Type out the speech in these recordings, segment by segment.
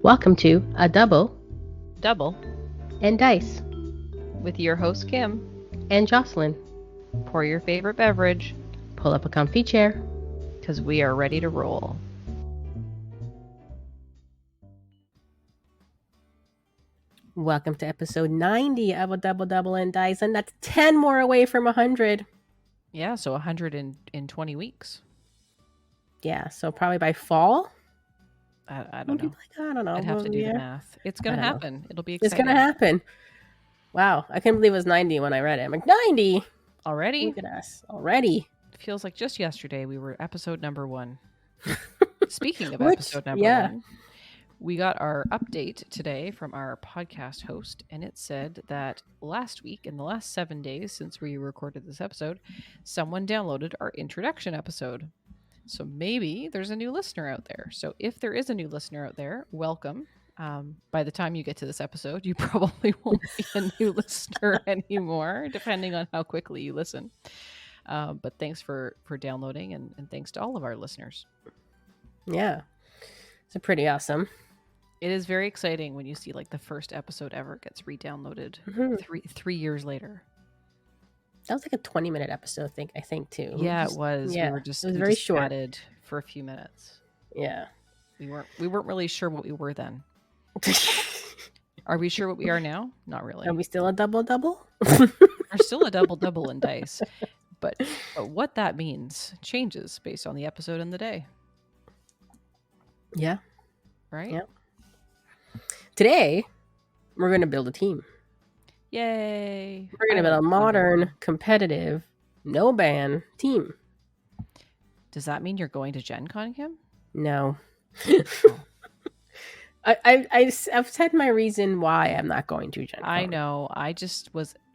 Welcome to A Double and Dice with your host Kim. and Jocelyn. Pour your favorite beverage Pull up a comfy chair. because we are ready to roll. Welcome to episode 90 of A Double and Dice, and that's 10 more away from 100. Yeah, so 100 in 20 weeks. Yeah, so probably by fall. I don't know. I don't know. I'd have to do the math. It's going to happen. It'll be It's exciting. gonna happen. Wow, I couldn't believe it was 90 when I read it. I'm like, 90? Already? Look at us. Already. It feels like just yesterday we were episode number 1. Speaking of Which- episode number yeah. 1, we got our update today from our podcast host, and it said that last week, in the last 7 days since we recorded this episode, someone downloaded our introduction episode. So maybe there's a new listener out there. So if there is a new listener out there, welcome. By the time you get to this episode, you probably won't be a new listener anymore, depending on how quickly you listen. But thanks for downloading, and thanks to all of our listeners. Yeah. It's pretty awesome. It is very exciting when you see like the first episode ever gets re-downloaded Mhm. three years later. That was like a 20-minute episode, I think too. Yeah, it was. Yeah, We were just it was we very just short. chatted for a few minutes. Yeah. We weren't really sure what we were then. Are we sure what we are now? Not really. Are we still a double? We're still a double in dice, but what that means changes based on the episode and the day, Yeah. right? Yeah. Today, we're going to build a team. Yay! We're going to build a modern, competitive, no ban team. Does that mean you're going to Gen Con, Kim? No. I've said my reason why I'm not going to Gen Con. I know. I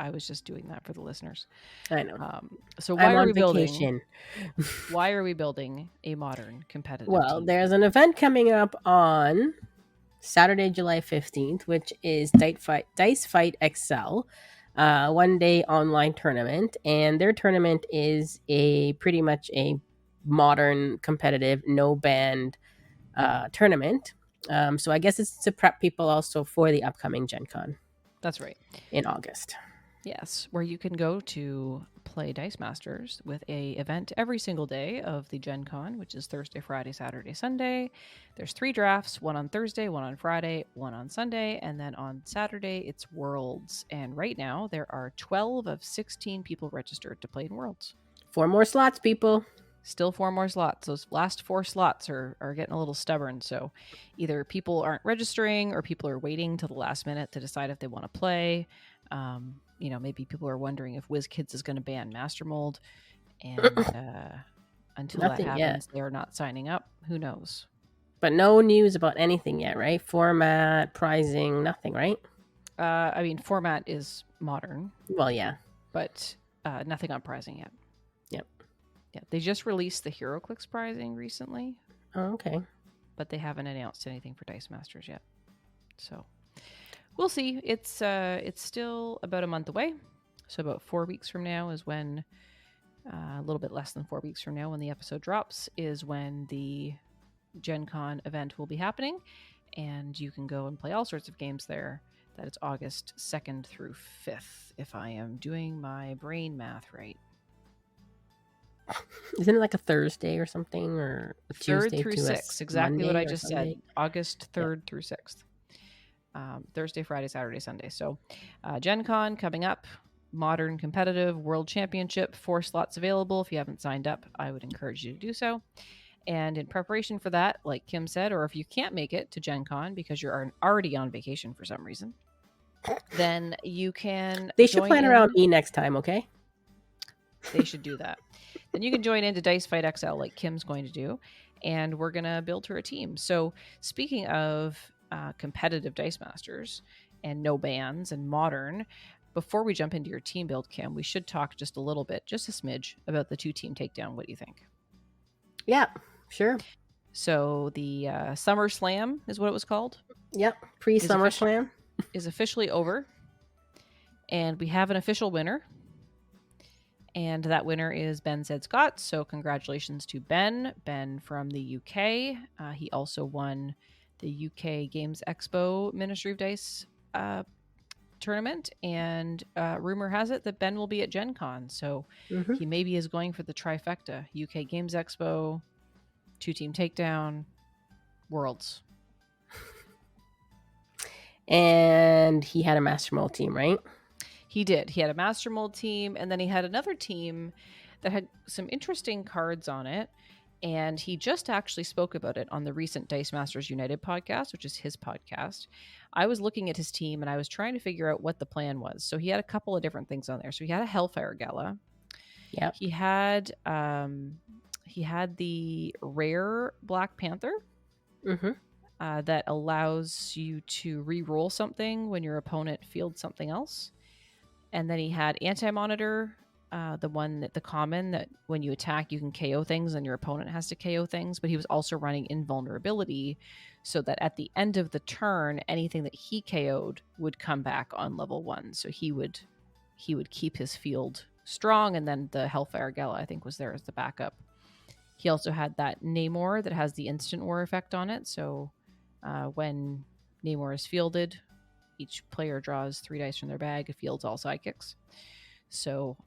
was just doing that for the listeners. I know. So I'm why are on we vacation. building? Why are we building a modern competitive Well, team? there's an event coming up on Saturday, July 15th, which is Dice Fight XL, 1-day online tournament, and their tournament is pretty much a modern, competitive, no band tournament. So I guess it's to prep people also for the upcoming Gen Con That's right. in August. Yes, where you can go to play Dice Masters with a event every single day of the Gen Con, which is Thursday, Friday, Saturday, Sunday. There's 3 drafts, one on Thursday, one on Friday, one on Sunday, and then on Saturday it's Worlds. And right now there are 12 of 16 people registered to play in Worlds. 4 more slots, people. Still 4 more slots. Those last 4 slots are getting a little stubborn. So either people aren't registering or people are waiting till the last minute to decide if they want to play. Maybe people are wondering if WizKids is going to ban Master Mold. And until Nothing that yet. happens, they are not signing up. Who knows? But no news about anything yet, right? Format, pricing, nothing, right? Format is modern, Well, yeah. but nothing on pricing yet. Yep. Yeah, they just released the HeroClix pricing recently, Oh, okay. but they haven't announced anything for Dice Masters yet. So we'll see. It's still about a month away. So about 4 weeks from now is when, a little bit less than 4 weeks from now, when the episode drops, is when the Gen Con event will be happening. And you can go and play all sorts of games there. That is August 2nd through 5th, if I am doing my brain math right. Isn't it like a Thursday or something, or a 3rd Tuesday through to a 6th, exactly what Monday I or just Sunday? said. August 3rd through 6th. Thursday, Friday, Saturday, Sunday. So Gen Con coming up, modern competitive world championship, 4 slots available. If you haven't signed up, I would encourage you to do so. And in preparation for that, like Kim said, or if you can't make it to Gen Con because you're already on vacation for some reason, then you can They should join plan in. around me next time, okay? They should do that. Then you can join into Dice Fight XL like Kim's going to do, and we're going to build her a team. So speaking of competitive Dice Masters and no bans and modern, before we jump into your team build, Kim, we should talk just a little bit, just a smidge, about the 2-team takedown. What do you think? Yeah, sure. So the Summer Slam is what it was called. Yep, pre-Summer Slam is officially over, and we have an official winner. And that winner is Ben Said Scott. So congratulations to Ben from the UK. He also won the UK Games Expo Ministry of Dice tournament, and rumor has it that Ben will be at Gen Con, so he maybe is going for the trifecta: UK Games Expo, 2-team takedown, Worlds. And he had a Master Mold team, right? He did. He had a Master Mold team, and then he had another team that had some interesting cards on it. And he just actually spoke about it on the recent Dice Masters United podcast, which is his podcast. I was looking at his team and I was trying to figure out what the plan was. So he had a couple of different things on there. So he had a Hellfire Gala. Yeah. He had the rare Black Panther that allows you to re-roll something when your opponent fields something else. And then he had Anti-Monitor, the common that when you attack, you can KO things and your opponent has to KO things. But he was also running Invulnerability so that at the end of the turn, anything that he KO'd would come back on level 1. So he would keep his field strong. And then the Hellfire Gala, I think, was there as the backup. He also had that Namor that has the instant war effect on it. So when Namor is fielded, each player draws 3 dice from their bag. It fields all sidekicks. So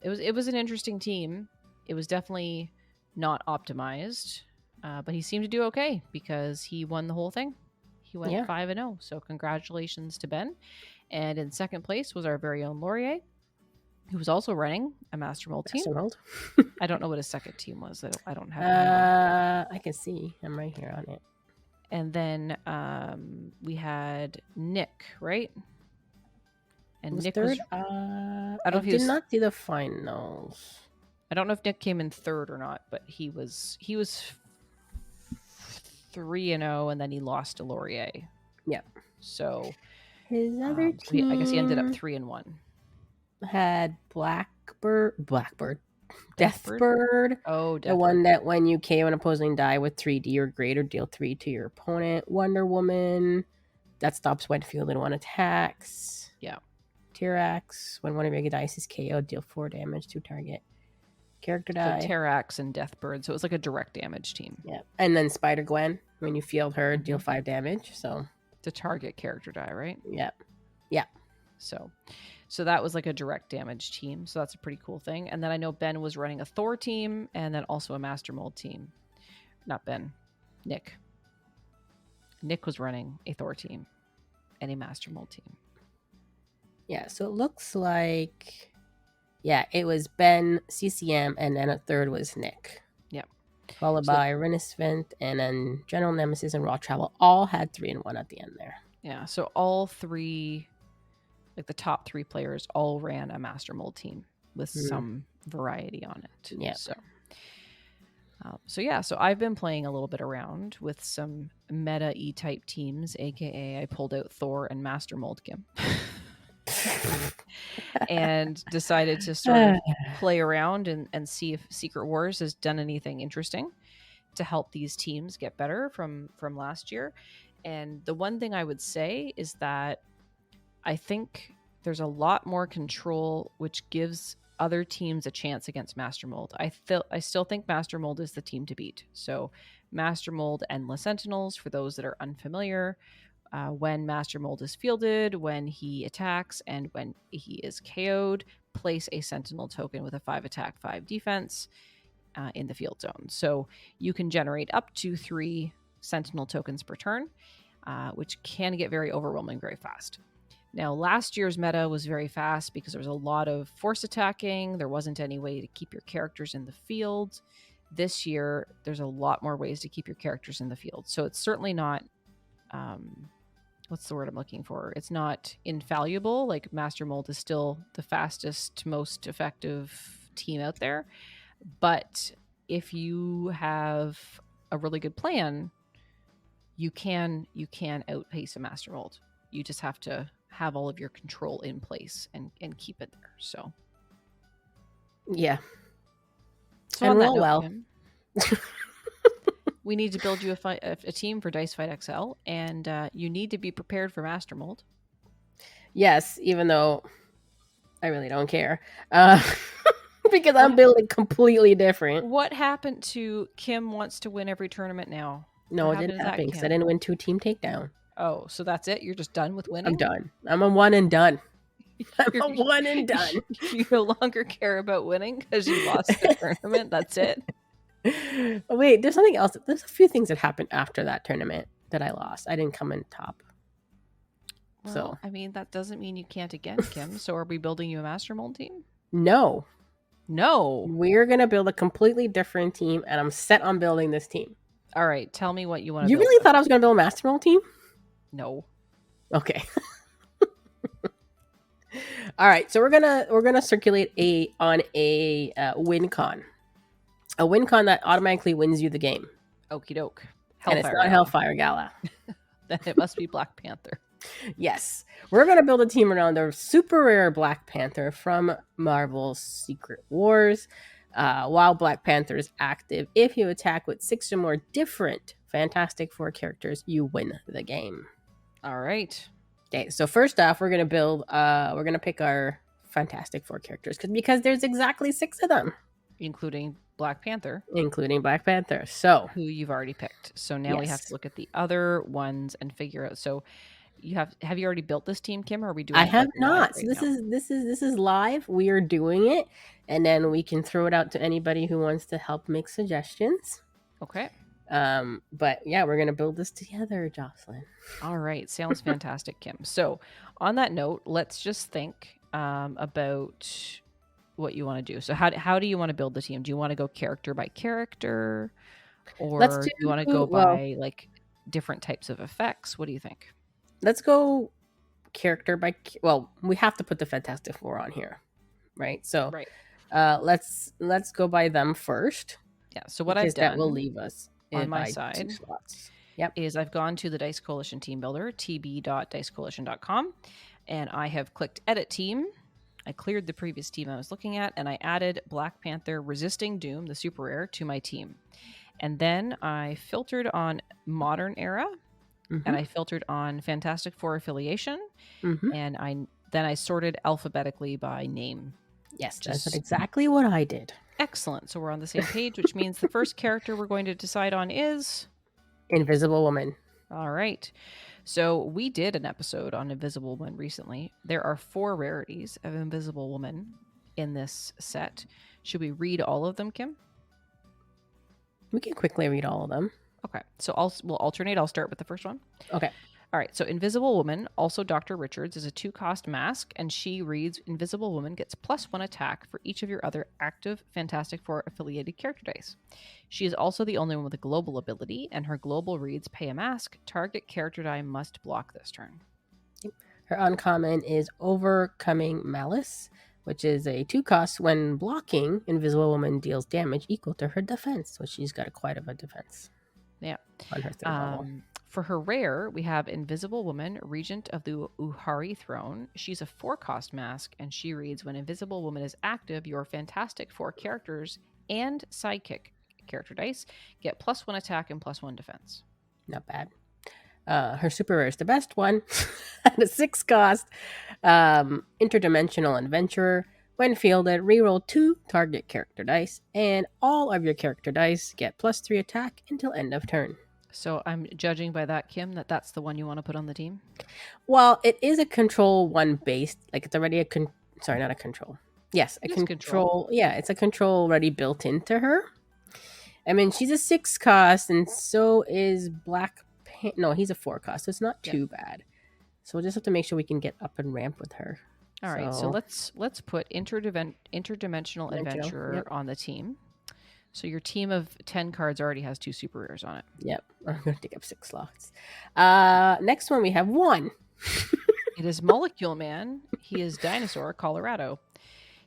it was an interesting team. It was definitely not optimized, but he seemed to do okay because he won the whole thing. He went 5-0. So congratulations to Ben. And in second place was our very own Laurier, who was also running a Master Mold team. I don't know what his second team was. I don't have. I can see. I'm right here on it. And then we had Nick, right? And was Nick third. I did not see the finals. I don't know if Nick came in third or not, but he was 3-0, and then he lost to Laurier. Yeah. So his other team, I guess he ended up 3-1. Had Blackbird. Deathbird. Oh, Deathbird. The one that when you KO an opposing die with 3D or greater, deal 3 to your opponent. Wonder Woman. That stops when fielded 1 attacks. Yeah. Tyrax. When one of your dice is KO, deal 4 damage to target character die. So Tyrax and Deathbird. So it was like a direct damage team. Yeah. And then Spider Gwen. When you field her, deal 5 damage. So to target character die, right? Yeah. Yeah. So that was like a direct damage team. So that's a pretty cool thing. And then I know Ben was running a Thor team and then also a Master Mold team. Not Ben. Nick. Nick was running a Thor team and a Master Mold team. Yeah, so it looks like, it was Ben, CCM, and then a third was Nick. Yep. Followed by Renisvent, and then General Nemesis and Raw Travel all had 3-1 at the end there. Yeah, so all 3, like the top 3 players, all ran a Master Mold team with some variety on it. Yeah. So I've been playing a little bit around with some meta E-type teams, aka I pulled out Thor and Master Mold Kim. And decided to sort of play around and see if Secret Wars has done anything interesting to help these teams get better from last year. And the one thing I would say is that I think there's a lot more control, which gives other teams a chance against Master Mold. I still think Master Mold is the team to beat. So Master Mold Endless Sentinels, for those that are unfamiliar, when Master Mold is fielded, when he attacks, and when he is KO'd, place a Sentinel token with a 5 attack, 5 defense in the field zone. So you can generate up to 3 Sentinel tokens per turn, which can get very overwhelming very fast. Now, last year's meta was very fast because there was a lot of force attacking. There wasn't any way to keep your characters in the field. This year, there's a lot more ways to keep your characters in the field. So it's certainly not... what's the word I'm looking for? It's not infallible. Like Master Mold is still the fastest, most effective team out there. But if you have a really good plan, you can outpace a Master Mold. You just have to have all of your control in place and keep it there. So yeah. So and on roll that note, well. Kim, we need to build you a team for Dice Fight XL, and you need to be prepared for Master Mold. Yes, even though I really don't care. Because I'm building completely different. What happened to Kim wants to win every tournament now? No, What it happened didn't to that, happen because I Kim? didn't win 2 team takedown. Oh, so that's it? You're just done with I'm winning? done. I'm a one and done. I'm You're, a one and done. you no longer care about winning because you lost the tournament? That's it? Oh, wait, there's something else. There's a few things that happened after that tournament that I lost. I didn't come in top. Well, So I mean, that doesn't mean you can't again, Kim. So are we building you a Master Mold team? no, No. we're gonna build a completely different team, and I'm set on building this team. All right, tell me what you want to You build. really thought I was gonna build a Master Mold team? No. Okay. All right, so we're gonna circulate on a win con, a win con that automatically wins you the game, Okie doke. and it's not Gala. Hellfire Gala. Then it must be Black Panther. Yes, we're gonna build a team around the super rare Black Panther from Marvel's Secret Wars. While Black Panther is active, if you attack with 6 or more different Fantastic Four characters, you win the game. All right. Okay, so first off, we're gonna pick our Fantastic Four characters because there's exactly 6 of them, Including Black Panther, including Black Panther. So who you've already picked. So now we have yes. to look at the other ones and figure out. So you have you already built this team, Kim, or are we doing I it have like live not. So right now? this is live. We are doing it, and then we can throw it out to anybody who wants to help make suggestions. Okay. But yeah, we're gonna build this together, Jocelyn. All right. Sounds fantastic, Kim. So on that note, let's just think about what you want to do. So how do you want to build the team? Do you want to go character by character, or do you want to go by like different types of effects? What do you think? Let's go character by. Well, we have to put the Fantastic Four on here, right? So Right. let's go by them first. Yeah. So what I've that will done leave us on my by 2 side slots. Yep. is I've gone to the Dice Coalition team builder, tb.dicecoalition.com, and I have clicked edit team. I cleared the previous team I was looking at, and I added Black Panther Resisting Doom, the super rare, to my team. And then I filtered on modern era, and I filtered on Fantastic Four affiliation, and I sorted alphabetically by name. Yes, that's exactly what I did. Excellent. So we're on the same page, which means the first character we're going to decide on is Invisible Woman. All right. So we did an episode on Invisible Woman recently. There are 4 rarities of Invisible Woman in this set. Should we read all of them, Kim? We can quickly read all of them. Okay. So we'll alternate. I'll start with the first one. Okay. All right. So Invisible Woman, also Dr. Richards, is a 2-cost mask, and she reads Invisible Woman gets +1 attack for each of your other active Fantastic Four affiliated character dice. She is also the only one with a global ability, and her global reads pay a mask. Target character die must block this turn. Her uncommon is Overcoming Malice, which is a 2-cost. When blocking, Invisible Woman deals damage equal to her defense. So she's got quite of a defense. Yeah. On her 3rd level. For her rare, we have Invisible Woman, Regent of the Uhari Throne. She's a 4-cost mask, and she reads, when Invisible Woman is active, your Fantastic Four characters and sidekick character dice get +1 attack and +1 defense. Not bad. Her super rare is the best one at a 6-cost. Interdimensional Adventurer. When fielded, reroll 2 target character dice, and all of your character dice get +3 attack until end of turn. So I'm judging by that, Kim, that's the one you want to put on the team? Well, it is a control 1 based. Like, it's already sorry, not a control. Yes, a control. Yeah, it's a control already built into her. I mean, she's a 6-cost, and so is Black Panther. No, he's a 4-cost, so it's not too bad. So we'll just have to make sure we can get up and ramp with her. All right, so let's put Interdimensional Adventurer on the team. So your team of 10 cards already has 2 super rares on it. Yep, I'm going to take up 6 slots. Next one, we have 1. It is Molecule Man. He is Dinosaur, Colorado.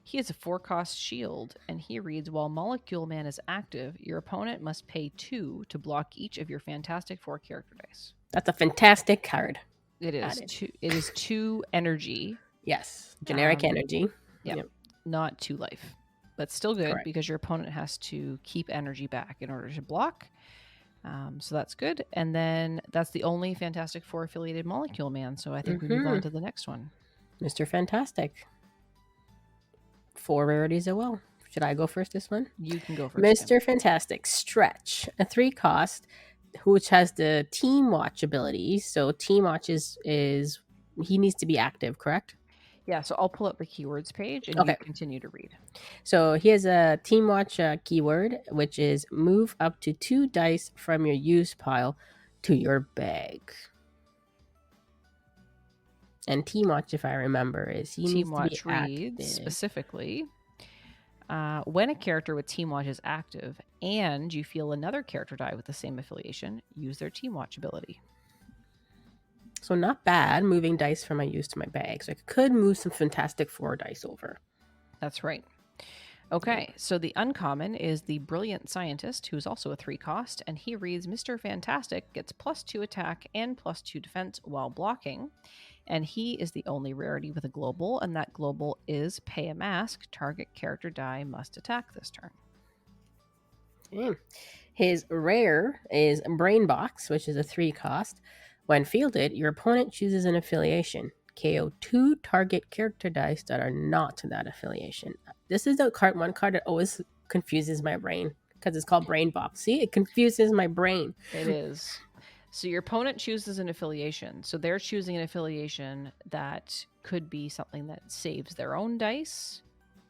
He has a 4-cost shield, and he reads, while Molecule Man is active, your opponent must pay 2 to block each of your Fantastic Four character dice. That's a fantastic card. It is. It is 2 energy. Yes, generic energy. Yeah, yep. Not 2 life. But still good. Correct. Because your opponent has to keep energy back in order to block. So that's good. And then that's the only Fantastic Four affiliated Molecule Man. So I think we move on to the next one. Mr. Fantastic. 4 rarities as well. Should I go first this one? You can go first. Mr. Fantastic. Stretch. A 3-cost. which has the team watch ability. So team watch is he needs to be active, correct? Yeah, so I'll pull up the keywords page and you Okay. continue to read. So he has a team watch keyword, which is move up to 2 dice from your use pile to your bag. And team watch, if I remember, is he Team needs to be watch reads active. specifically, when a character with team watch is active and you feel another character die with the same affiliation, use their team watch ability. So not bad, moving dice from my use to my bag. So I could move some Fantastic Four dice over. That's right. Okay, so the uncommon is the Brilliant Scientist, who's also a 3 cost, and he reads Mr. Fantastic gets +2 attack and +2 defense while blocking. And he is the only rarity with a global, and that global is pay a mask. Target character die must attack this turn. Okay. His rare is Brain Box, which is a 3 cost. When fielded, your opponent chooses an affiliation. KO 2 target character dice that are not that affiliation. This is the one card that always confuses my brain because it's called Brain Box. See, it confuses my brain. It is. So your opponent chooses an affiliation. So they're choosing an affiliation that could be something that saves their own dice,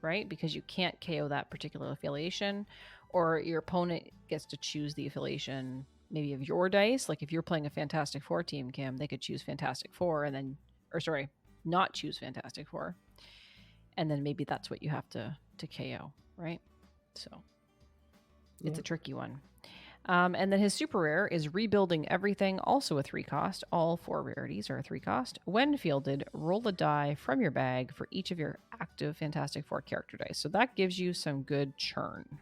right? Because you can't KO that particular affiliation. Or your opponent gets to choose the affiliation maybe of your dice. Like if you're playing a Fantastic Four team, Kim, they could choose Fantastic Four and then, or sorry, not choose Fantastic Four. And then maybe that's what you have to KO, right? So it's a tricky one. And then his super rare is Rebuilding Everything, also a 3 cost. All 4 rarities are a 3 cost. When fielded, roll a die from your bag for each of your active Fantastic Four character dice. So that gives you some good churn.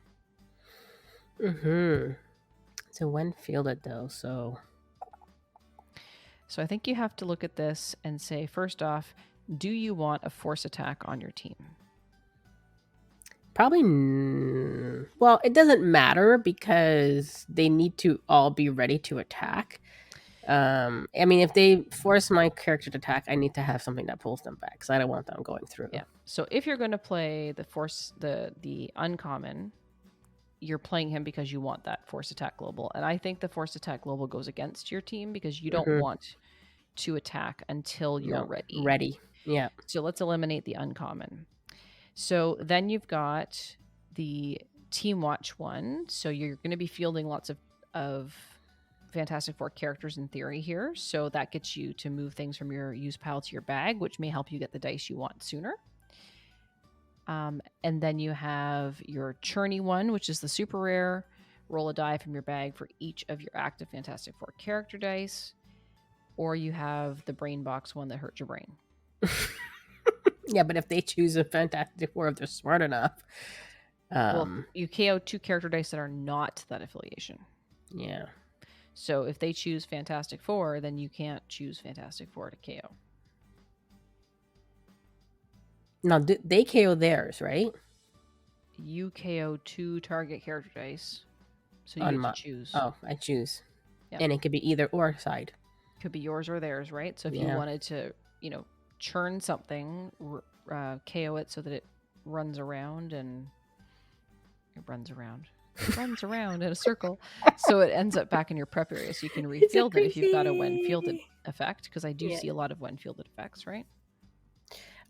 So when fielded, though, so I think you have to look at this and say, first off, do you want a force attack on your team? probably, well, it doesn't matter because they need to all be ready to attack. I mean, if they force my character to attack, I need to have something that pulls them back because I don't want them going through. Yeah. So if you're going to play the uncommon, you're playing him because you want that force attack global. And I think the force attack global goes against your team because you don't want to attack until you're ready. Yeah. So let's eliminate the uncommon. So then you've got the team watch one. So you're going to be fielding lots of Fantastic Four characters in theory here. So that gets you to move things from your use pile to your bag, which may help you get the dice you want sooner. And then you have your churny one, which is the super rare. Roll a die from your bag for each of your active Fantastic Four character dice. Or you have the brain box one that hurts your brain. Yeah, but if they choose a Fantastic Four, if they're smart enough. Well, you KO 2 character dice that are not that affiliation. Yeah. So if they choose Fantastic Four, then you can't choose Fantastic Four to KO. Now, they KO theirs, right? You KO 2 target character dice. So you get to choose. Oh, I choose. Yep. And it could be either or side. Could be yours or theirs, right? So if you wanted to, churn something, KO it so that it runs around and it runs around in a circle. So it ends up back in your prep area so you can refield it if you've got a when fielded effect, because I do see a lot of when fielded effects, right?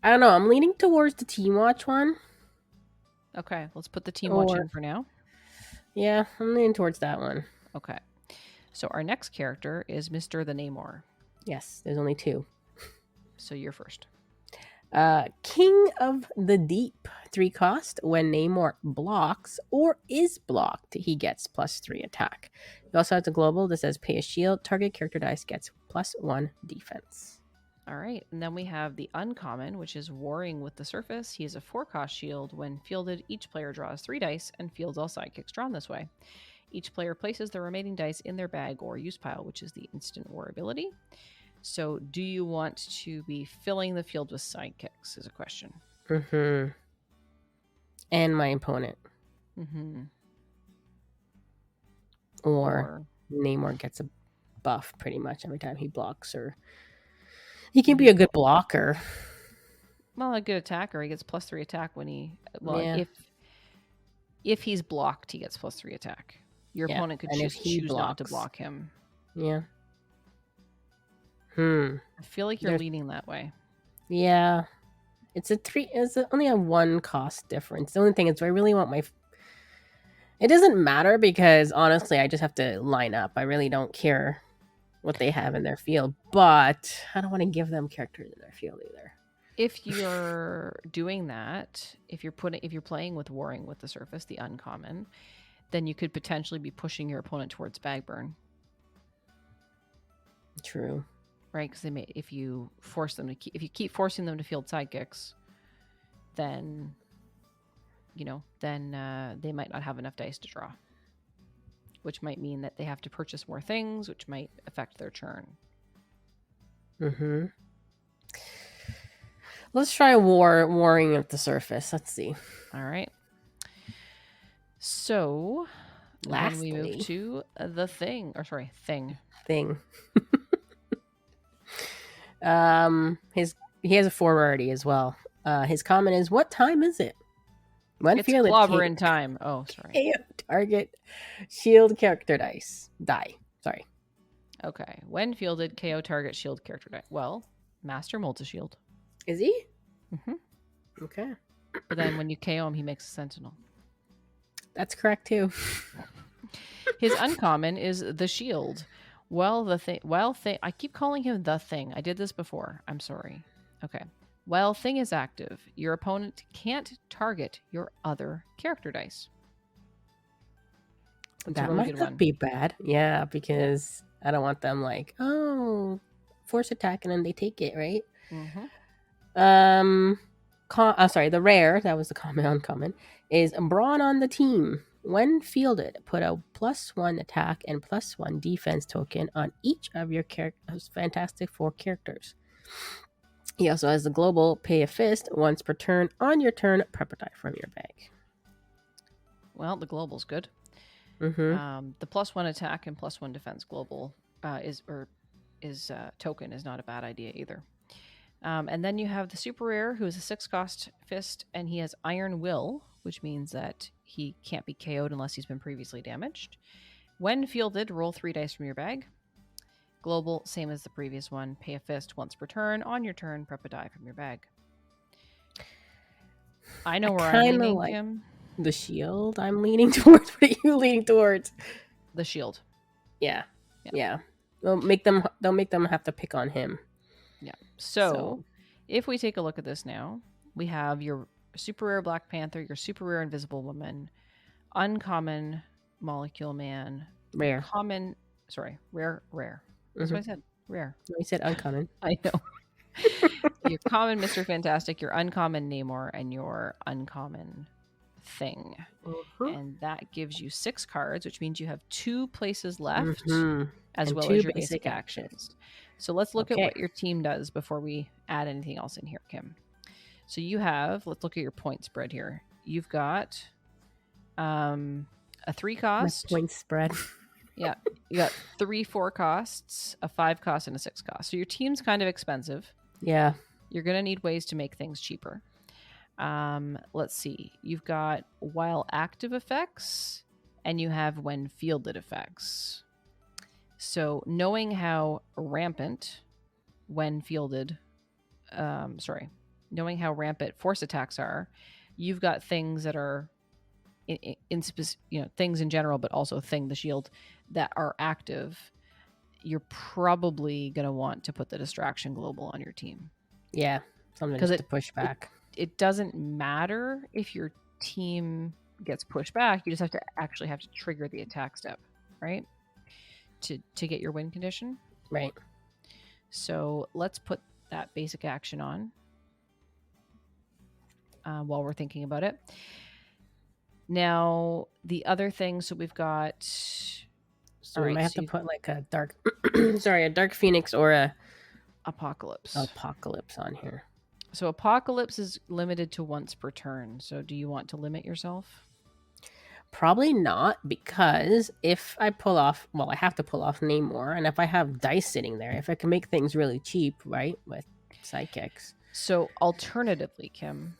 I don't know. I'm leaning towards the team watch one. Okay, let's put the team watch in for now. Yeah, I'm leaning towards that one. Okay. So our next character is Mr. the Namor. Yes, there's only 2. So you're first. King of the Deep, 3 cost. When Namor blocks or is blocked, he gets +3 attack. You also have the global that says pay a shield. Target character dice gets +1 defense. All right. And then we have the uncommon, which is Warring with the Surface. He is a 4-cost shield. When fielded, each player draws 3 dice and fields all sidekicks drawn this way. Each player places the remaining dice in their bag or use pile, which is the instant war ability. So do you want to be filling the field with sidekicks is a question. And my opponent. Or Namor gets a buff pretty much every time he blocks, or he can be a good blocker. Well, a good attacker. He gets +3 attack when he if he's blocked, he gets +3 attack. Your Yeah, opponent could and if just he choose not to blocks. block him. Yeah. I feel like you're There's- leaning that way. Yeah. It's only a 1 cost difference. The only thing is, do I really want my... It doesn't matter because, honestly, I just have to line up. I really don't care what they have in their field, but I don't want to give them characters in their field either. If you're doing that, if you're playing with Warring with the Surface, the uncommon, then you could potentially be pushing your opponent towards bag burn. True. Right? Because if you keep forcing them to field sidekicks, then they might not have enough dice to draw, which might mean that they have to purchase more things, which might affect their turn. Mm-hmm. Let's try Warring of the Surface. Let's see. All right. So, Lastly, then we move to the thing. Thing. He has a 4 rarity as well. His comment is, "What time is it?" When It's clobbering time. Oh, sorry. Target shield character die. Sorry. Okay. When fielded, KO target shield character die. Well, Master Multi-Shield. Is he? Mm-hmm. Okay. But then when you KO him, he makes a Sentinel. That's correct too. His uncommon is the shield. I keep calling him the thing. I did this before. I'm sorry. Okay. While thing is active, your opponent can't target your other character dice. That's that might not be bad. Yeah, because I don't want them like, oh, force attack, and then they take it, right? Mm-hmm. The rare, that was the common uncommon, is Brawn on the team. When fielded, put a +1 attack and +1 defense token on each of your Fantastic Four characters. He also has the global pay a fist once per turn. On your turn, prep a die from your bag. Well, the global's good. Mm-hmm. The +1 attack and +1 defense global token is not a bad idea either. And then you have the super rare, who is a 6-cost fist, and he has Iron Will, which means that he can't be KO'd unless he's been previously damaged. When fielded, roll 3 dice from your bag. Global, same as the previous one. Pay a fist once per turn. On your turn, prep a die from your bag. I know where I'm leaning, like Kim. The shield I'm leaning towards. What are you leaning towards? The shield. Yeah. They'll make them have to pick on him. Yeah. So if we take a look at this now, we have your super rare Black Panther, your super rare Invisible Woman, uncommon Molecule Man, rare. Rare. That's what I said. Rare. No, you said uncommon. I know. Your common Mr. Fantastic, your uncommon Namor, and your uncommon Thing. Mm-hmm. And that gives you 6 cards, which means you have 2 places left, as well as your basic actions. So let's look at what your team does before we add anything else in here, Kim. So let's look at your point spread here. You've got a 3 cost. My point spread. Yeah. You got 3 4 costs, a 5 cost, and a 6 cost. So your team's kind of expensive. Yeah. You're going to need ways to make things cheaper. Let's see. You've got while active effects, and you have when fielded effects. So knowing how rampant knowing how rampant force attacks are, you've got things that are things in general, but also the shield that are active. You're probably going to want to put the distraction global on your team. Yeah, something just to push back. It doesn't matter if your team gets pushed back. You just have to trigger the attack step, right? To get your win condition. Right. So let's put that basic action on while we're thinking about it. Now, the other thing, so we've got... So we might have to put like a dark... a Dark Phoenix or a... Apocalypse on here. So Apocalypse is limited to once per turn. So do you want to limit yourself? Probably not, because if I pull off... Well, I have to pull off Namor, and if I have dice sitting there, if I can make things really cheap, right, with sidekicks. So alternatively, Kim,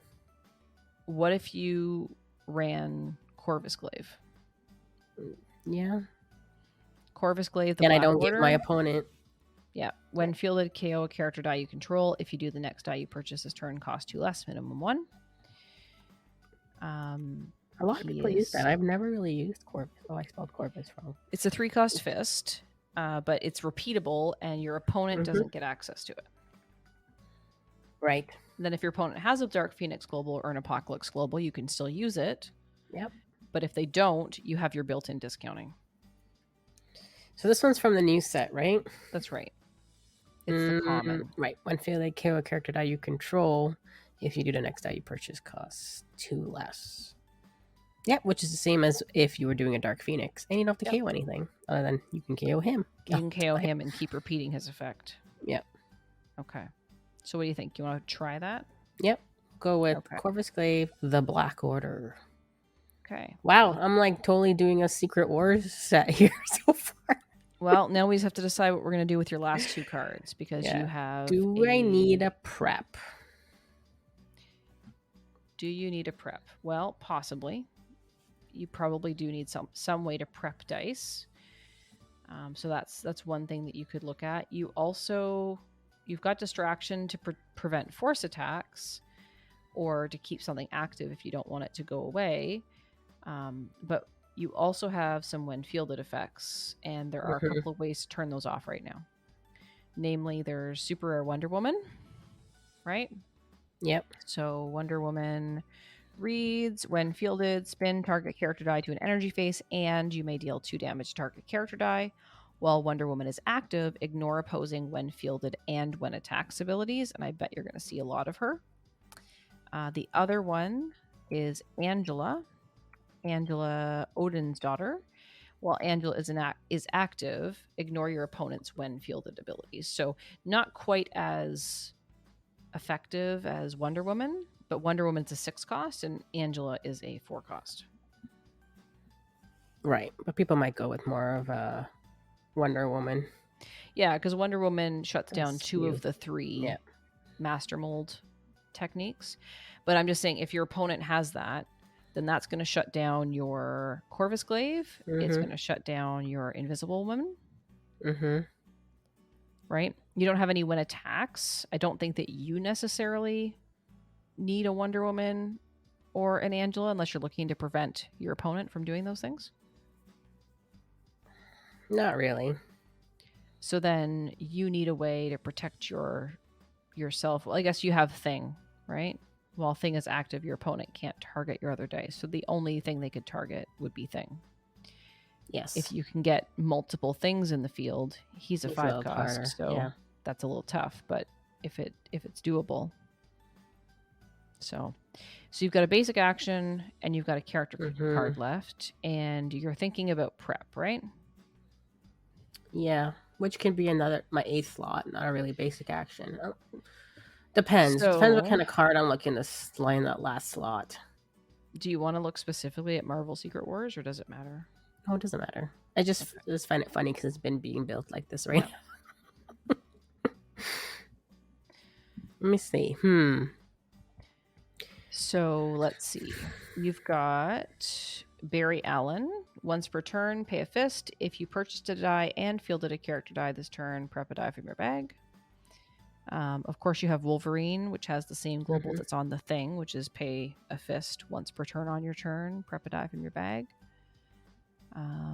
what if you ran Corvus Glaive? Yeah. Corvus Glaive, the And I Black don't Order. get my opponent. Yeah. When fielded, KO a character die you control. If you do, the next die you purchase this turn costs 2 less, minimum 1. A lot of people use that. I've never really used Corvus. Oh, I spelled Corvus wrong. It's a 3-cost fist, but it's repeatable, and your opponent doesn't get access to it. Right. And then if your opponent has a Dark Phoenix Global or an Apocalypse Global, you can still use it. Yep. But if they don't, you have your built-in discounting. So this one's from the new set, right? That's right. It's the common. Right. When fielded, KO a character die you control. If you do, the next die you purchase costs 2 less. Yep, which is the same as if you were doing a Dark Phoenix. And you don't have to KO anything other than you can KO him. You can KO him and keep repeating his effect. Yep. Okay. So what do you think? You want to try that? Yep. Go with Corvus Glaive, the Black Order. Okay. Wow, I'm like totally doing a Secret Wars set here so far. Well, now we just have to decide what we're going to do with your last 2 cards because you have. Do I need a prep? Do you need a prep? Well, possibly. You probably do need some way to prep dice. So that's one thing that you could look at. You've got distraction to prevent force attacks or to keep something active if you don't want it to go away. But you also have some when fielded effects, and there are a couple of ways to turn those off right now. Namely, there's Super Rare Wonder Woman, right? Yep. So Wonder Woman reads, when fielded, spin target character die to an energy face, and you may deal 2 damage to target character die. While Wonder Woman is active, ignore opposing when fielded and when attacks abilities, and I bet you're going to see a lot of her. The other one is Angela Odin's daughter. While Angela is active, ignore your opponent's when fielded abilities. So not quite as effective as Wonder Woman, but Wonder Woman's a 6-cost and Angela is a 4-cost. Right, but people might go with more of a Wonder Woman. Yeah, because Wonder Woman shuts down 2 of the 3 Master Mold techniques. But I'm just saying, if your opponent has that, then that's going to shut down your Corvus Glaive. It's going to shut down your Invisible Woman. Right? You don't have any when attacks. I don't think that you necessarily need a Wonder Woman or an Angela unless you're looking to prevent your opponent from doing those things. Not really. So then you need a way to protect yourself. Well, I guess you have Thing, right? While Thing is active, your opponent can't target your other dice. So the only thing they could target would be Thing. Yes. If you can get multiple things in the field, he's a 5-cost, so that's a little tough. But if it's doable, so you've got a basic action and you've got a character card left, and you're thinking about prep, right? Yeah, which can be my 8th slot, not a really basic action. Depends. Depends what kind of card I'm looking to line that last slot. Do you want to look specifically at Marvel Secret Wars, or does it matter? Oh, it doesn't matter. I just find it funny because it's been being built like this right now. Let me see. So let's see. You've got Barry Allen. Once per turn, pay a fist. If you purchased a die and fielded a character die this turn, prep a die from your bag. Of course, you have Wolverine, which has the same global that's on the Thing, which is pay a fist once per turn on your turn, prep a die from your bag.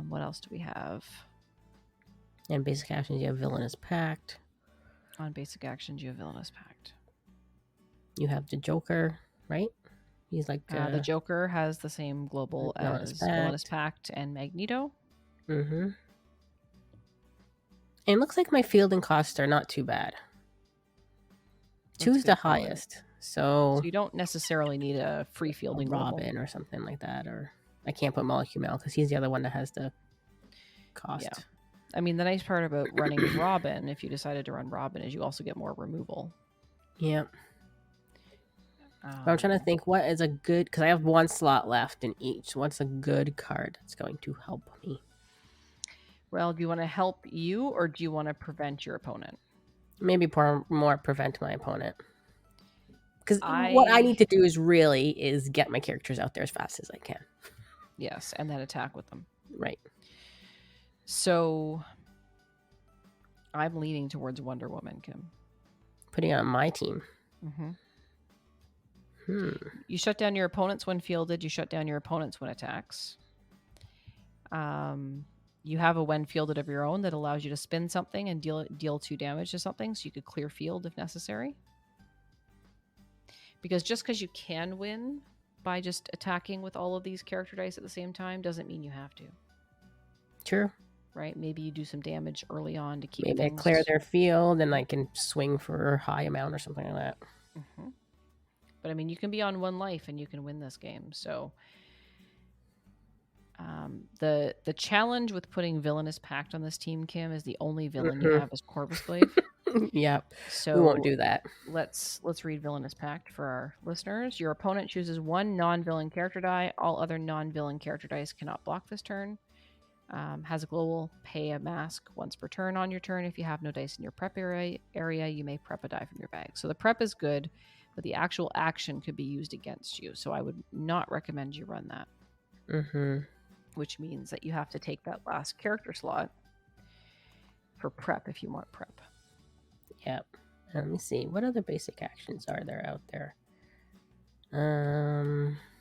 What else do we have? And basic actions, you have Villainous Pact. On basic actions, you have Villainous Pact. You have the Joker, right? He's like the Joker has the same global as Villainous Pact and Magneto. And it looks like my fielding costs are not too bad. 2's the highest, so you don't necessarily need a free fielding Robin or something like that, or I can't put Molecule Mel because he's the other one that has the cost. Yeah. I mean, the nice part about running Robin, if you decided to run Robin, is you also get more removal. Yeah. I'm trying to think what is a good, because I have 1 slot left in each. What's a good card that's going to help me? Well, do you want to help you or do you want to prevent your opponent? Maybe more prevent my opponent. Because what I need to do is get my characters out there as fast as I can. Yes, and then attack with them. Right. So I'm leaning towards Wonder Woman, Kim. Putting it on my team. Mm-hmm. Hmm. You shut down your opponents when fielded. You shut down your opponents when attacks. You have a when fielded of your own that allows you to spin something and deal 2 damage to something, so you could clear field if necessary. Because just because you can win by just attacking with all of these character dice at the same time doesn't mean you have to. True. Right? Maybe you do some damage early on to keep Maybe things... I clear their field and I can swing for a high amount or something like that. Mm-hmm. But I mean, you can be on 1 life and you can win this game. So the challenge with putting Villainous Pact on this team, Kim, is the only villain you have is Corvus Glaive. Yep. So we won't do that. Let's read Villainous Pact for our listeners. Your opponent chooses 1 non-villain character die. All other non-villain character dice cannot block this turn. Has a global pay a mask once per turn on your turn. If you have no dice in your prep area, you may prep a die from your bag. So the prep is good, but the actual action could be used against you. So I would not recommend you run that. Mm-hmm. Which means that you have to take that last character slot for prep if you want prep. Yep. Let me see. What other basic actions are there out there?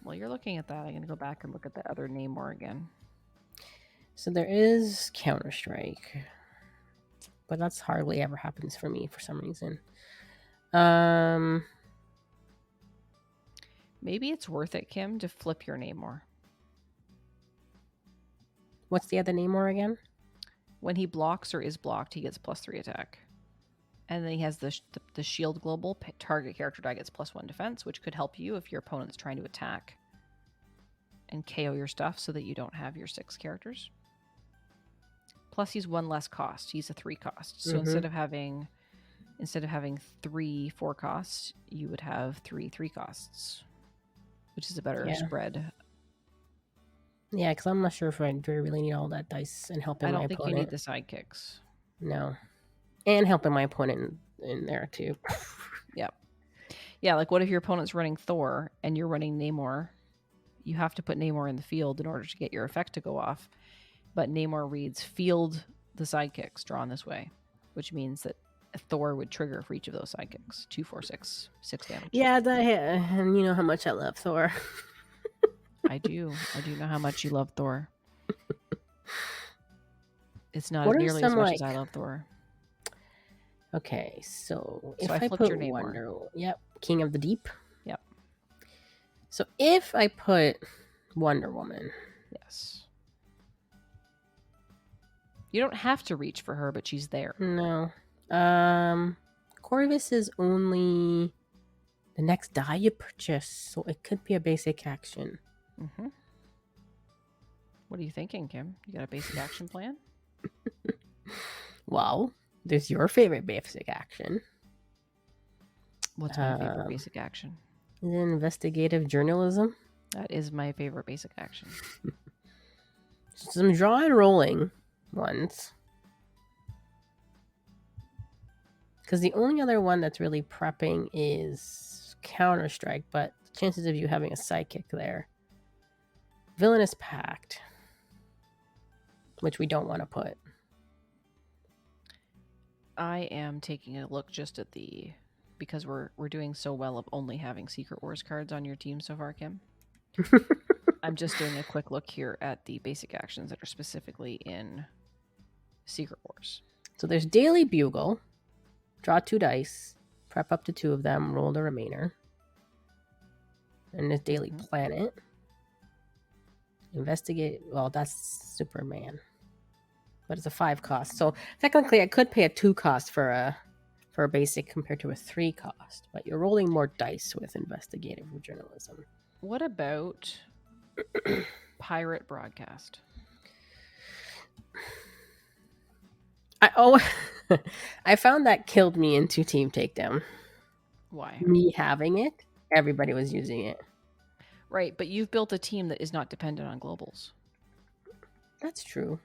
While you're looking at that, I'm going to go back and look at the other Namor again. So there is Counter-Strike, but that's hardly ever happens for me for some reason. Maybe it's worth it, Kim, to flip your Namor. What's the other Namor again? When he blocks or is blocked, he gets +3 attack. And then he has the shield global. Target character die gets +1 defense, which could help you if your opponent's trying to attack and KO your stuff so that you don't have your 6 characters. Plus, he's 1 less cost. He's a 3 cost. So instead of having 3 4 costs, you would have 3 3 costs, which is a better spread. Yeah, because I'm not sure if I do really need all that dice and helping my opponent. I don't think you need the sidekicks. No. And helping my opponent in there, too. Yep. Yeah, like what if your opponent's running Thor and you're running Namor? You have to put Namor in the field in order to get your effect to go off. But Namor reads field the sidekicks drawn this way, which means that Thor would trigger for each of those sidekicks. 2, 4, 6 damage. Yeah, and you know how much I love Thor. I do know how much you love Thor. It's not nearly as much as I love Thor. Okay, so if I put your Namor. Yep, King of the Deep. Yep. So if I put Wonder Woman. Yes. You don't have to reach for her, but she's there. No. Corvus is only the next die you purchase, so it could be a basic action. Mm-hmm. What are you thinking, Kim? You got a basic action plan? Well, there's your favorite basic action. What's my favorite basic action? Is it investigative journalism? That is my favorite basic action. Some draw and rolling ones. Because the only other one that's really prepping is Counter-Strike, but chances of you having a sidekick there. Villainous Pact, which we don't want to put. I am taking a look just at because we're doing so well of only having Secret Wars cards on your team so far, Kim. I'm just doing a quick look here at the basic actions that are specifically in Secret Wars. So there's Daily Bugle, draw 2 dice, prep up to 2 of them, roll the remainder. And there's Daily Planet. Investigate, well, that's Superman. But it's a 5 cost. So technically I could pay a 2 cost for a basic compared to a 3 cost. But you're rolling more dice with investigative journalism. What about pirate broadcast? I found that killed me into Team Takedown. Why? Me having it, everybody was using it. Right, but you've built a team that is not dependent on globals. That's true.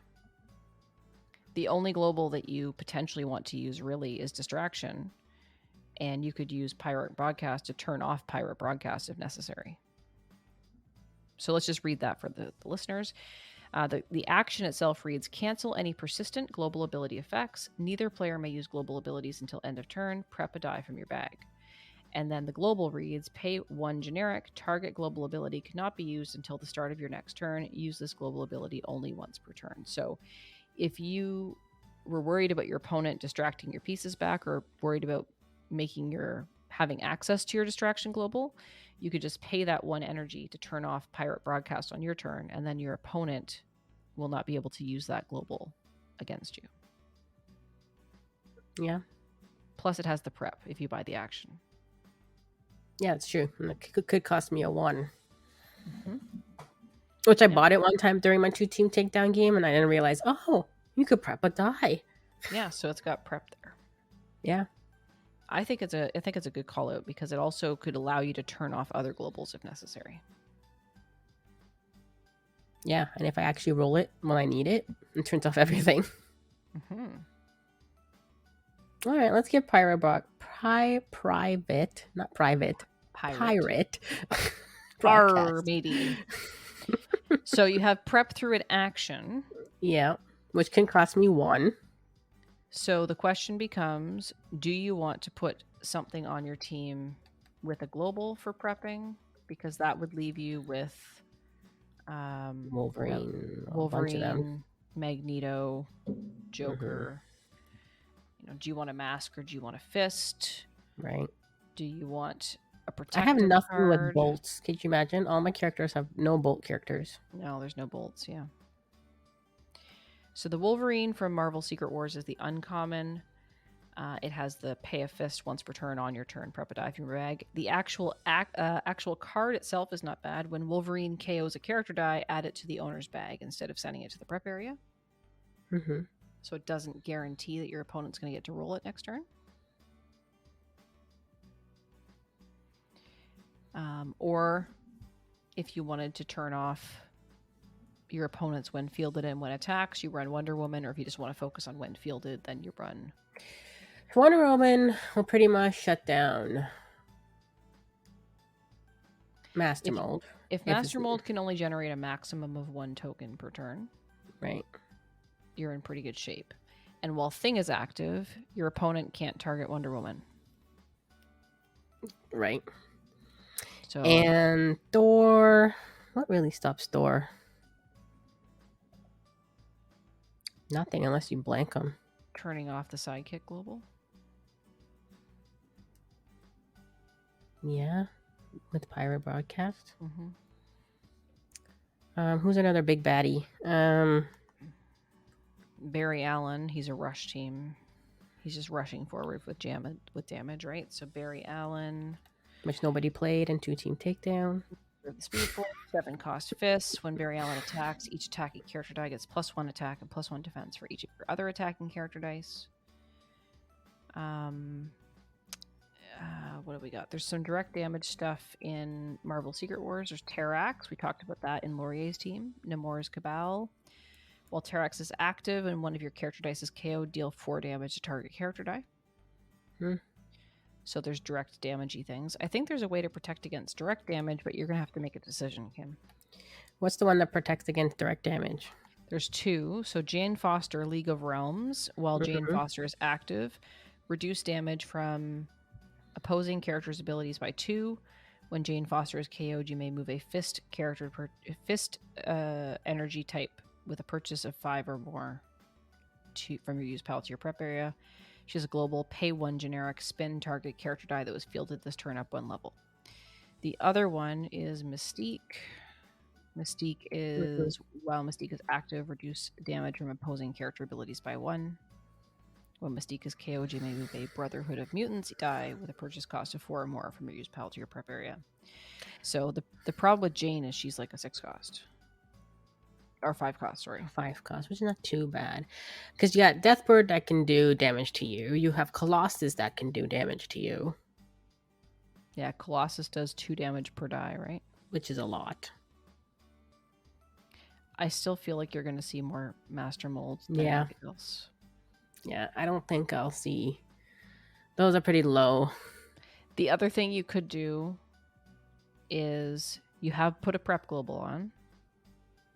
The only global that you potentially want to use really is distraction. And you could use pirate broadcast to turn off pirate broadcast if necessary. So let's just read that for the listeners. The action itself reads, cancel any persistent global ability effects. Neither player may use global abilities until end of turn. Prep a die from your bag. And then the global reads, pay 1 generic. Target global ability cannot be used until the start of your next turn. Use this global ability only once per turn. So if you were worried about your opponent distracting your pieces back, or worried about having access to your distraction global, you could just pay that 1 energy to turn off Pirate Broadcast on your turn, and then your opponent will not be able to use that global against you. Yeah. Plus, it has the prep if you buy the action. Yeah, it's true. And it could cost me a 1. Which I bought it one time during my 2-team takedown game, and I didn't realize, oh, you could prep a die. Yeah, so it's got prep there. Yeah. I think it's a good call out, because it also could allow you to turn off other globals if necessary. Yeah, and if I actually roll it when I need it, it turns off everything. All right, let's get Pirate. Matey. So you have prep through an action. Yeah, which can cost me 1. So the question becomes, do you want to put something on your team with a global for prepping? Because that would leave you with Wolverine, Magneto, Joker. Do you want a mask or do you want a fist? Right. Do you want a protective I have nothing card? with bolts. Could you imagine? All my characters have no bolt characters. No, there's no bolts, yeah. So the Wolverine from Marvel Secret Wars is the uncommon. It has the pay a fist once per turn on your turn, prep a die from your bag. The actual card itself is not bad. When Wolverine KOs a character die, add it to the owner's bag instead of sending it to the prep area. So it doesn't guarantee that your opponent's going to get to roll it next turn. Or if you wanted to turn off your opponent's when fielded and when attacks, you run Wonder Woman. Or if you just want to focus on when fielded, then you run Wonder Woman will pretty much shut down Master Mold. If Master Mold can only generate a maximum of 1 token per turn, right, you're in pretty good shape. And while Thing is active, your opponent can't target Wonder Woman. Right. So, and Thor, what really stops Thor? Nothing unless you blank them. Turning off the sidekick global. Yeah, with Pirate Broadcast. Who's another big baddie? Barry Allen. He's a rush team. He's just rushing forward with damage, right? So Barry Allen, which nobody played in 2-team takedown. The speed force, 7 cost fists. When Barry Allen attacks, each attacking character die gets +1 attack and +1 defense for each of your other attacking character dice. What do we got? There's some direct damage stuff in Marvel Secret Wars. There's Terrax. We talked about that in Laurier's team. Namor's Cabal. While Terrax is active and one of your character dice is KO, deal 4 damage to target character die. So there's direct damagey things. I think there's a way to protect against direct damage, but you're going to have to make a decision, Kim. What's the one that protects against direct damage? There's 2. So Jane Foster, League of Realms. While Jane Foster is active, reduce damage from opposing characters' abilities by 2. When Jane Foster is KO'd, you may move a fist energy type with a purchase of 5 or more from your use pile to your prep area. She has a global pay 1 generic spin target character die that was fielded this turn up 1 level. The other one is Mystique. Mystique is, while Mystique is active, reduce damage from opposing character abilities by 1. When Mystique is KO'd, you may move a Brotherhood of Mutants die with a purchase cost of 4 or more from your use pile to your prep area. So the problem with Jane is she's like a 6 cost. Or 5 cost, sorry. 5 cost, which is not too bad. Because you got Deathbird that can do damage to you. You have Colossus that can do damage to you. Yeah, Colossus does 2 damage per die, right? Which is a lot. I still feel like you're going to see more Master Molds than anything else. Yeah, I don't think I'll see. Those are pretty low. The other thing you could do is you have put a prep global on.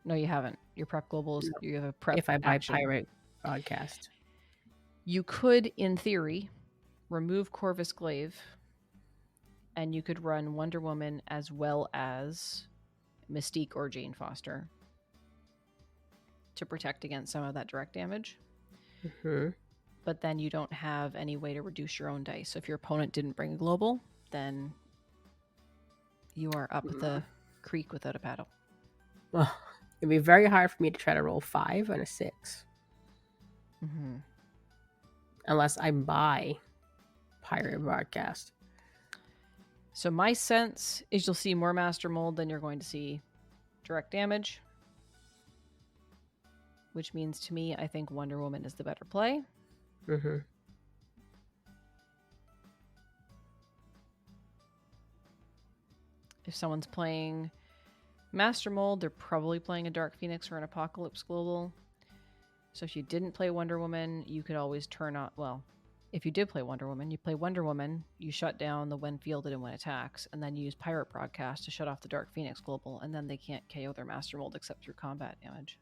No, you haven't. Your prep global is you have a prep. If I buy action. Pirate Broadcast. You could, in theory, remove Corvus Glaive, and you could run Wonder Woman as well as Mystique or Jane Foster to protect against some of that direct damage. Mm-hmm. But then you don't have any way to reduce your own dice. So if your opponent didn't bring a global, then you are up the creek without a paddle. Well, it'd be very hard for me to try to roll 5 and a 6. Mm-hmm. Unless I buy Pirate Broadcast. So my sense is you'll see more Master Mold than you're going to see direct damage. Which means to me, I think Wonder Woman is the better play. Mm-hmm. If someone's playing Master Mold, they're probably playing a Dark Phoenix or an Apocalypse Global. So if you didn't play Wonder Woman, you could always turn on... Well, if you did play Wonder Woman, you play Wonder Woman, you shut down the when fielded and when attacks, and then you use Pirate Broadcast to shut off the Dark Phoenix Global, and then they can't KO their Master Mold except through combat damage.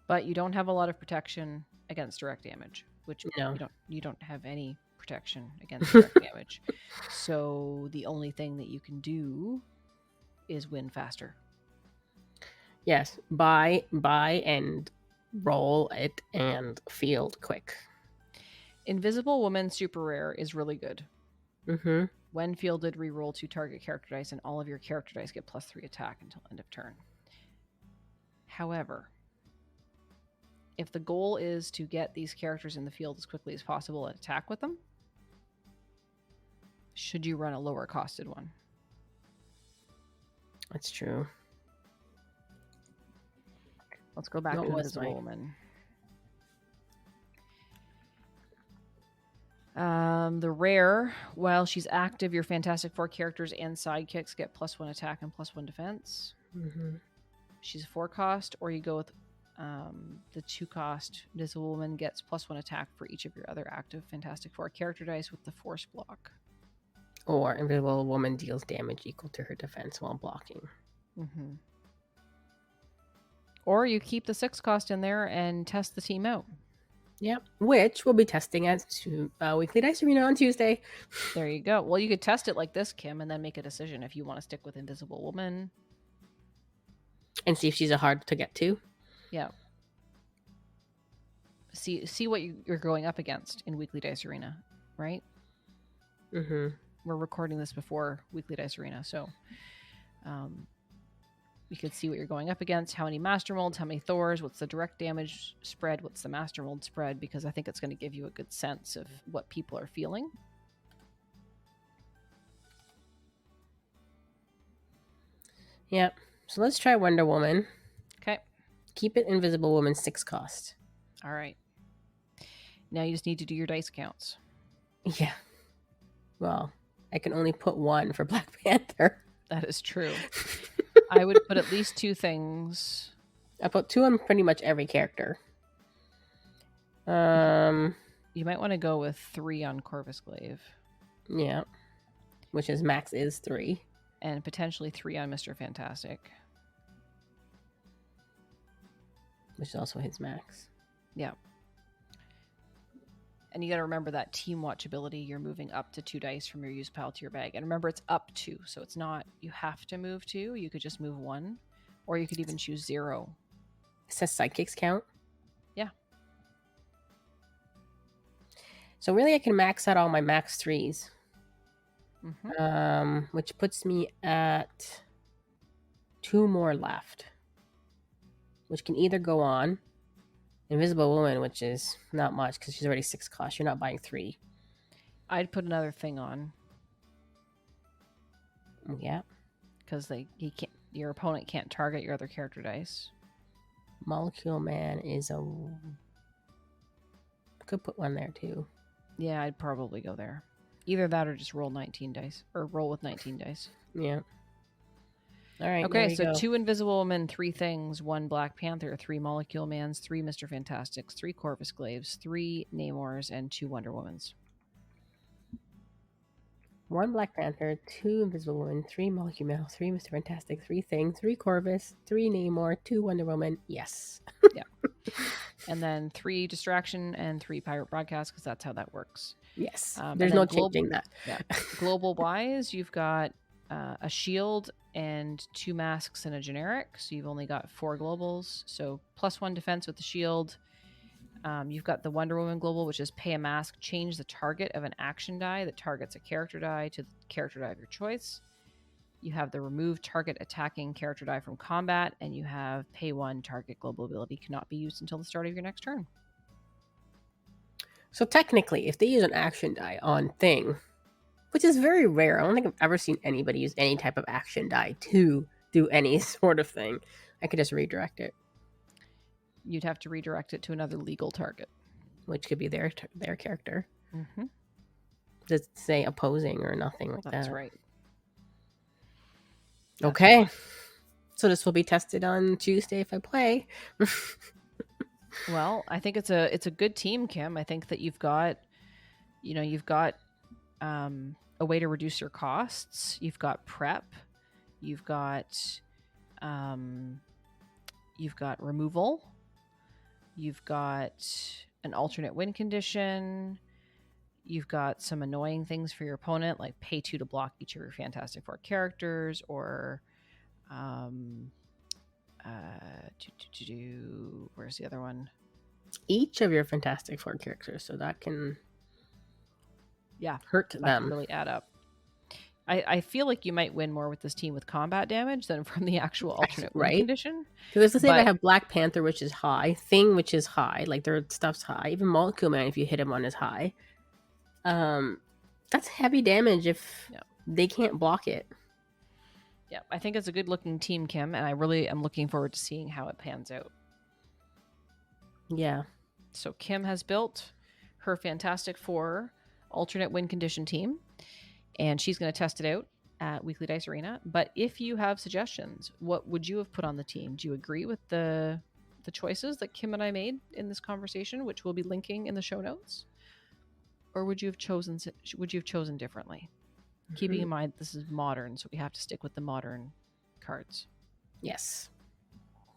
But you don't have a lot of protection against direct damage, which No. you don't have any protection against direct damage. So the only thing that you can do is win faster. Yes, buy and roll it and field quick. Invisible Woman Super Rare is really good. Mm-hmm. When fielded, reroll 2 target character dice, and all of your character dice get +3 attack until end of turn. However, if the goal is to get these characters in the field as quickly as possible and attack with them, should you run a lower costed one? That's true. Let's go back to Invisible Woman. The rare, while she's active, your Fantastic Four characters and sidekicks get +1 attack and +1 defense. Mm-hmm. She's a 4 cost, or you go with the 2 cost. Invisible Woman gets +1 attack for each of your other active Fantastic Four character dice with the Force block. Or Invisible Woman deals damage equal to her defense while blocking. Mm-hmm. Or you keep the 6 cost in there and test the team out. Yep, which we'll be testing at Weekly Dice Arena on Tuesday. There you go. Well, you could test it like this, Kim, and then make a decision if you want to stick with Invisible Woman. And see if she's a hard to get to. Yeah. See what you're going up against in Weekly Dice Arena, right? Mm-hmm. We're recording this before Weekly Dice Arena, so you could see what you're going up against, how many Master Molds, how many Thors, what's the direct damage spread, what's the Master Mold spread, because I think it's going to give you a good sense of what people are feeling. Yep. So let's try Wonder Woman. Okay. Keep it Invisible Woman 6 cost. All right. Now you just need to do your dice counts. Yeah. Well, I can only put 1 for Black Panther. That is true. I would put at least 2 things. I put 2 on pretty much every character. You might want to go with 3 on Corvus Glaive. Yeah. Which is max is 3. And potentially 3 on Mr. Fantastic. Which is also his max. Yeah. And you got to remember that team watch ability. You're moving up to 2 dice from your use pile to your bag. And remember, it's up 2. So it's not, you have to move 2. You could just move 1. Or you could even choose 0. It says sidekicks count? Yeah. So really I can max out all my max 3s. Mm-hmm. Which puts me at 2 more left. Which can either go on Invisible Woman, which is not much because she's already 6 cost. You're not buying 3. I'd put another thing on. Yeah. Because your opponent can't target your other character dice. Molecule Man is I could put 1 there too. Yeah, I'd probably go there. Either that or just roll 19 dice. Or roll with 19 dice. Yeah. All right. Okay, so 2 Invisible Women, 3 things, 1 Black Panther, 3 Molecule Mans, 3 Mr. Fantastics, 3 Corvus Glaives, 3 Namors, and 2 Wonder Womans. 1 Black Panther, 2 Invisible Woman, 3 Mole, 3 Mr. Fantastic, 3 Thing, 3 Corvus, 3 Namor, 2 Wonder Woman. Yes. Yeah. And then 3 Distraction and 3 Pirate Broadcast, because that's how that works. Yes. There's no changing that. Yeah. Global wise, you've got a shield and 2 masks and a generic. So you've only got 4 globals. So +1 defense with the shield. You've got the Wonder Woman global, which is pay a mask, change the target of an action die that targets a character die to the character die of your choice. You have the remove target attacking character die from combat, and you have pay 1 target global ability cannot be used until the start of your next turn. So technically, if they use an action die on Thing, which is very rare, I don't think I've ever seen anybody use any type of action die to do any sort of thing, I could just redirect it. You'd have to redirect it to another legal target, which could be their character. Mm-hmm. Does it say opposing or nothing like that? That's right. Okay. So this will be tested on Tuesday if I play. Well, I think it's a good team, Kim. I think that you've got a way to reduce your costs. You've got prep. You've got removal. You've got an alternate win condition. You've got some annoying things for your opponent, like pay 2 to block each of your Fantastic Four characters, or where's the other one? Each of your Fantastic Four characters, so that can hurt them. Can really add up. I feel like you might win more with this team with combat damage than from the actual alternate win condition. Because let's say if I have Black Panther, which is high, Thing, which is high, like their stuff's high, even Molecule Man, if you hit him on is high. That's heavy damage if they can't block it. Yeah, I think it's a good looking team, Kim, and I really am looking forward to seeing how it pans out. Yeah. So Kim has built her Fantastic Four alternate win condition team, and she's going to test it out at Weekly Dice Arena. But if you have suggestions, what would you have put on the team? Do you agree with the choices that Kim and I made in this conversation, which we'll be linking in the show notes? Or would you have chosen differently? Mm-hmm. Keeping in mind this is modern, so we have to stick with the modern cards. Yes.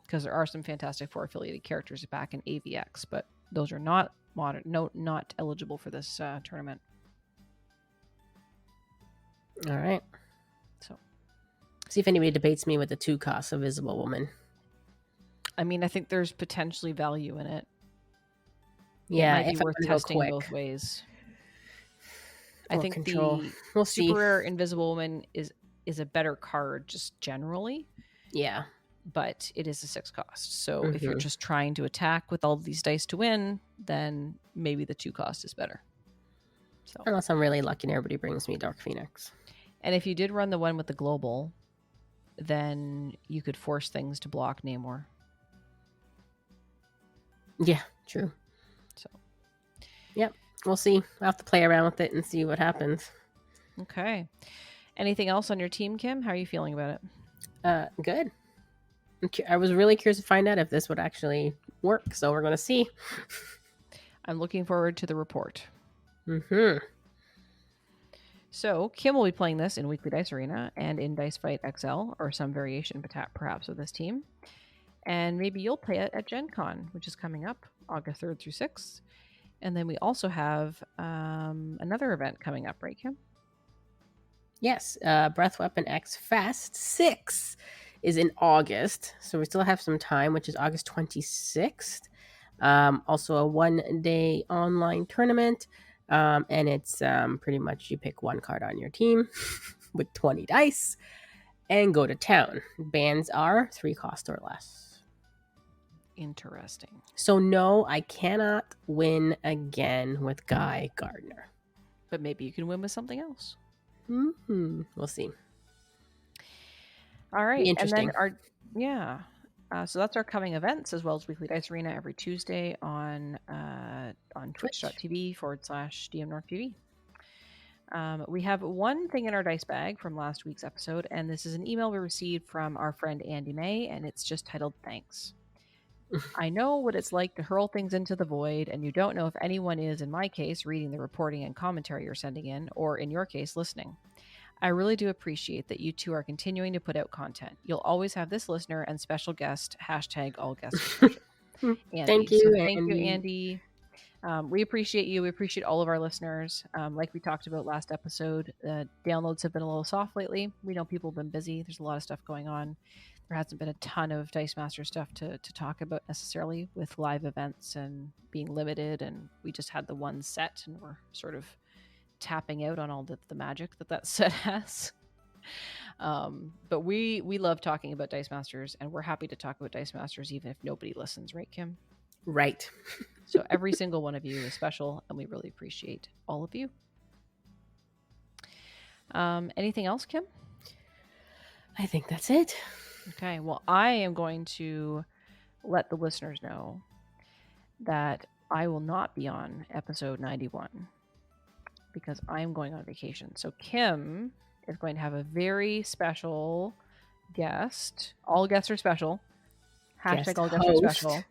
Because there are some Fantastic Four affiliated characters back in AVX, but those are not modern, not eligible for this tournament. All right. So, see if anybody debates me with the 2 costs of Visible Woman. I mean, I think there's potentially value in it. Yeah, it might be worth testing both ways. I think the Super Rare Invisible Woman is a better card just generally. Yeah. But it is a 6 cost. So if you're just trying to attack with all of these dice to win, then maybe the 2 cost is better. So unless I'm really lucky and everybody brings me Dark Phoenix. And if you did run the one with the global, then you could force things to block Namor. Yeah, true. So, yep. We'll see. I'll have to play around with it and see what happens. Okay. Anything else on your team, Kim? How are you feeling about it? Good. I was really curious to find out if this would actually work, so we're going to see. I'm looking forward to the report. Mm-hmm. So Kim will be playing this in Weekly Dice Arena and in Dice Fight XL, or some variation perhaps of this team. And maybe you'll play it at Gen Con, which is coming up August 3rd through 6th. And then we also have another event coming up, right, Kim? Yes, Breath Weapon X Fest 6 is in August, so we still have some time, which is August 26th. Also a 1-day online tournament, and it's pretty much you pick 1 card on your team with 20 dice and go to town. Bans are 3 cost or less. Interesting. So no, I cannot win again with Guy Gardner. But maybe you can win with something else. Mm-hmm. We'll see. All right. Interesting. And then so that's our coming events, as well as Weekly Dice Arena every Tuesday on twitch.tv/dmNorthTV. We have one thing in our dice bag from last week's episode, and this is an email we received from our friend Andy May, and it's just titled Thanks. I know what it's like to hurl things into the void, and you don't know if anyone is, in my case, reading the reporting and commentary you're sending in, or in your case, listening. I really do appreciate that you two are continuing to put out content. You'll always have this listener and special guest, hashtag all guests are special. Andy. Thank you, So thank you, Andy. Andy. We appreciate you. We appreciate all of our listeners. Like we talked about last episode, downloads have been a little soft lately. We know people have been busy. There's a lot of stuff going on. There hasn't been a ton of Dice Master stuff to talk about necessarily, with live events and being limited. And we just had the one set, and we're sort of tapping out on all the magic that set has. But we love talking about Dice Masters, and we're happy to talk about Dice Masters even if nobody listens, right, Kim? Right. So every single one of you is special, and we really appreciate all of you. Anything else, Kim? I think that's it. Okay, well, I am going to let the listeners know that I will not be on episode 91 because I'm going on vacation. So Kim is going to have a very special guest. All guests are special. Hashtag all guests are special.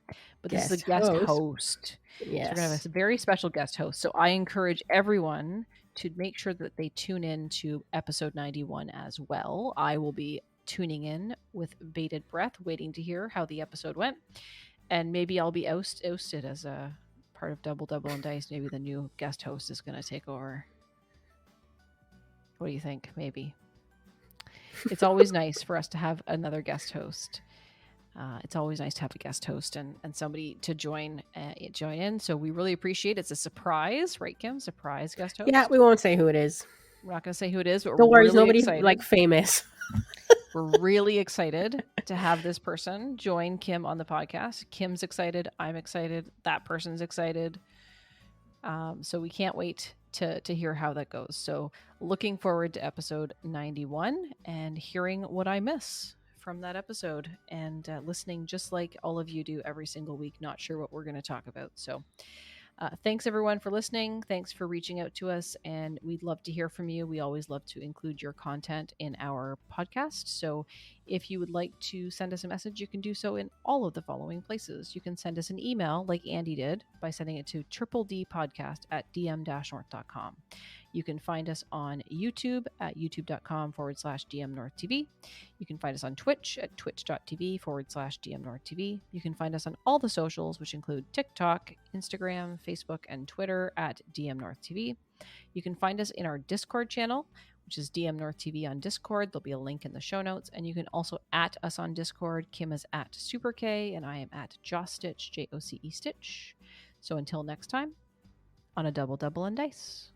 But this is a guest host. Yes. So we're going to have a very special guest host. So I encourage everyone to make sure that they tune in to episode 91 as well. I will be tuning in with bated breath, waiting to hear how the episode went. And maybe I'll be ousted as a part of Double and Dice. Maybe the new guest host is going to take over. What do you think? Maybe. It's always nice for us to have another guest host. It's always nice to have a guest host and somebody to join in. So we really appreciate it. It's a surprise, right, Kim? Surprise guest host. Yeah, we won't say who it is. We're not going to say who it is, but don't we're worry, really nobody's excited. Like famous. We're really excited to have this person join Kim on the podcast. Kim's excited. I'm excited. That person's excited. So we can't wait to hear how that goes. So looking forward to episode 91 and hearing what I miss from that episode, and listening just like all of you do every single week, not sure what we're going to talk about. So thanks everyone for listening. Thanks for reaching out to us, and we'd love to hear from you. We always love to include your content in our podcast. So if you would like to send us a message, you can do so in all of the following places. You can send us an email like Andy did by sending it to dpodcast@dm-north.com. You can find us on YouTube at youtube.com/dmNorthTV. You can find us on Twitch at twitch.tv/dmNorthTV. You can find us on all the socials, which include TikTok, Instagram, Facebook, and Twitter at dmNorthTV. You can find us in our Discord channel, which is dmNorthTV on Discord. There'll be a link in the show notes. And you can also @ us on Discord. Kim is @ SuperK, and I am @ JoceStitch, JoceStitch. So until next time, on a double and dice.